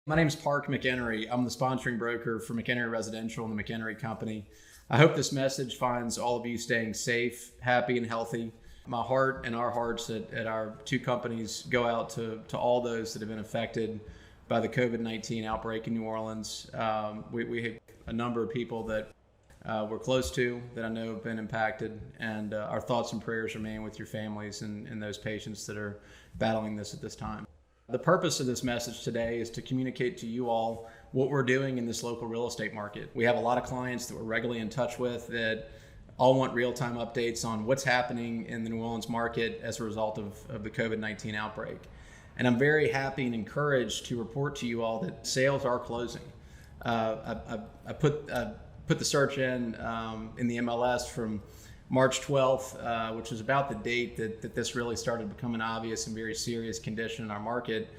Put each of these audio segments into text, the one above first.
My name is Park McHenry. I'm the sponsoring broker for McHenry Residential and the McHenry Company. I hope this message finds all of you staying safe, happy, and healthy. My heart and our hearts at our two companies go out to all those that have been affected by the COVID-19 outbreak in New Orleans. We have a number of people that we're close to that I know have been impacted, and our thoughts and prayers remain with your families and those patients that are battling this at this time. The purpose of this message today is to communicate to you all what we're doing in this local real estate market. We have a lot of clients that we're regularly in touch with that all want real-time updates on what's happening in the New Orleans market as a result of the COVID-19 outbreak. And I'm very happy and encouraged to report to you all that sales are closing. I put the search in the MLS from March 12th, which was about the date that this really started becoming obvious and very serious condition in our market,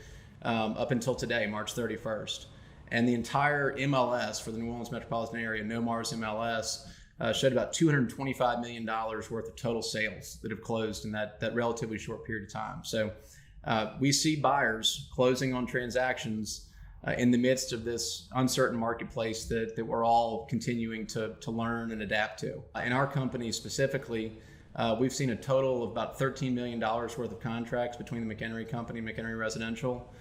up until today, March 31st. And the entire MLS for the New Orleans metropolitan area, NOMAR's MLS, showed about $225 million worth of total sales that have closed in that relatively short period of time. So we see buyers closing on transactions in the midst of this uncertain marketplace that we're all continuing to learn and adapt to. In our company specifically, we've seen a total of about $13 million worth of contracts between the McHenry Company and McHenry Residential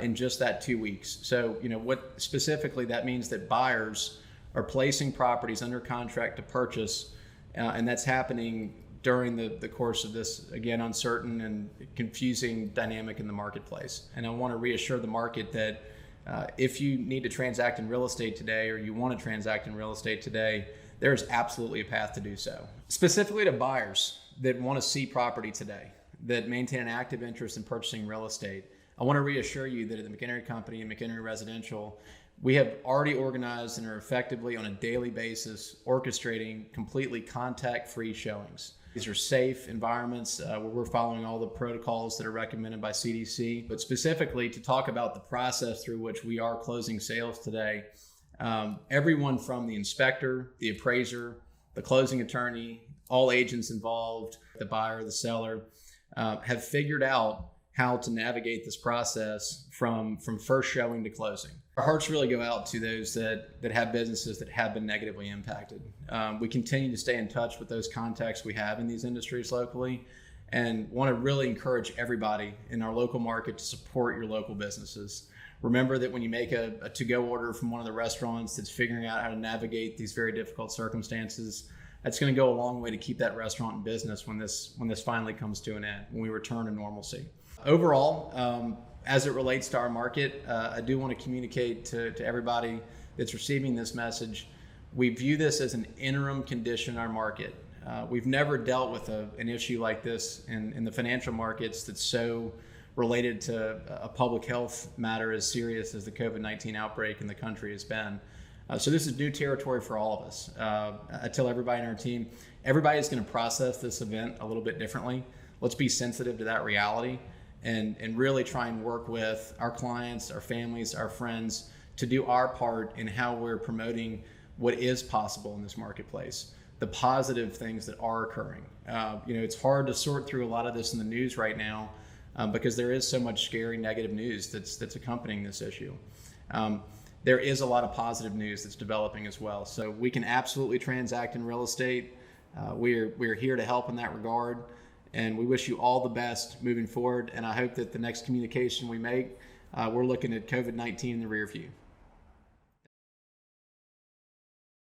in just that 2 weeks. So, what specifically that means that buyers are placing properties under contract to purchase, and that's happening during the course of this, again, uncertain and confusing dynamic in the marketplace. And I want to reassure the market that if you need to transact in real estate today, or you want to transact in real estate today, there's absolutely a path to do so. Specifically to buyers that want to see property today, that maintain an active interest in purchasing real estate, I want to reassure you that at the McHenry Company and McHenry Residential, we have already organized and are effectively on a daily basis orchestrating completely contact-free showings. These are safe environments where we're following all the protocols that are recommended by CDC. But specifically to talk about the process through which we are closing sales today, everyone from the inspector, the appraiser, the closing attorney, all agents involved, the buyer, the seller, have figured out how to navigate this process from first showing to closing. Our hearts really go out to those that have businesses that have been negatively impacted. We continue to stay in touch with those contacts we have in these industries locally, and want to really encourage everybody in our local market to support your local businesses. Remember that when you make a to-go order from one of the restaurants that's figuring out how to navigate these very difficult circumstances, that's going to go a long way to keep that restaurant in business when this finally comes to an end, when we return to normalcy. Overall, as it relates to our market, I do want to communicate to everybody that's receiving this message. We view this as an interim condition in our market. We've never dealt with an issue like this in the financial markets that's so related to a public health matter as serious as the COVID-19 outbreak in the country has been. So this is new territory for all of us. I tell everybody in our team, everybody's going to process this event a little bit differently. Let's be sensitive to that reality and really try and work with our clients, our families, our friends to do our part in how we're promoting what is possible in this marketplace, the positive things that are occurring. It's hard to sort through a lot of this in the news right now because there is so much scary negative news that's accompanying this issue. There is a lot of positive news that's developing as well. So we can absolutely transact in real estate. We're here to help in that regard. And we wish you all the best moving forward. And I hope that the next communication we make, we're looking at COVID-19 in the rear view.